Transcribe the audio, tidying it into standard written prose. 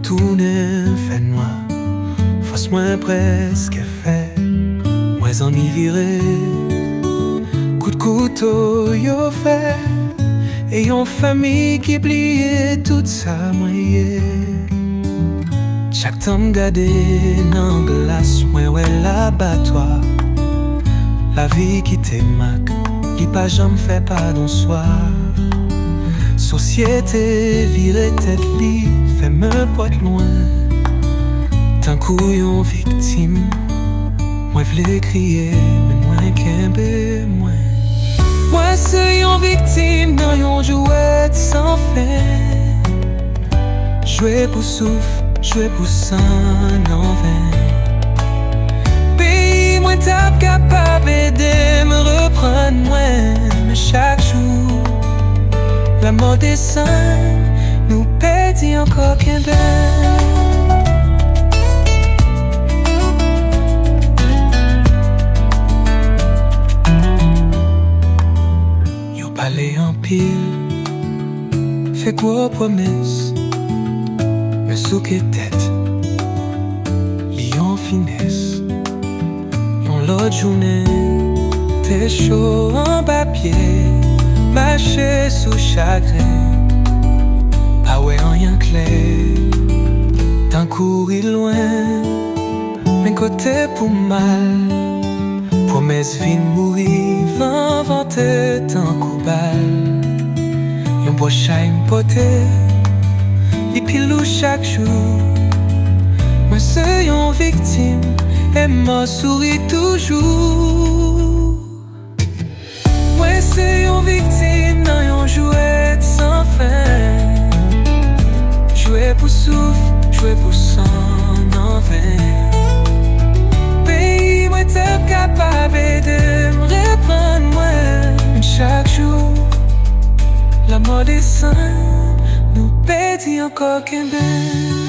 tourner fait noir, face moins presque fait, moins en y virer. Coup de couteau yo fait, et yon famille qui plie tout ça moyen. Chaque temps m'gade nan glace, moi ouais l'abattoir. La vie qui t'émaque, qui pas jamais fait pas d'un soir. Société vire tête li, fait me pote loin. Tant couillon victime, moi v'lais crier, mais moi qu'un moi. Moi c'est yon victime dans yon jouet sans fin. Jouer pour souffle, jouer pour sang en vain. Pays moi tape capable de me reprendre moi. Mais chaque jour la mort descend, nous pédit encore qu'un bain. Yo parlé en pile, fait quoi promesse, mais sous que tête, lion finesse. Yon l'autre journée, t'es chaud en papier, marcher sous chagrin, pas ouais rien clair. T'en courir loin, mais côté pour mal. Promesse vin mourir, inventer tant coup balle. Yon prochain poté, li pilou chaque jour. Moi c'est yon victime, et m'a souri toujours. Moi c'est yon victime dans yon jouet sans fin. Jouer pour souffle, jouer pour sang en vain. Pays moi t'es capable de me reprendre moi. Chaque jour, la mort descend, nous pédit encore qu'un bain.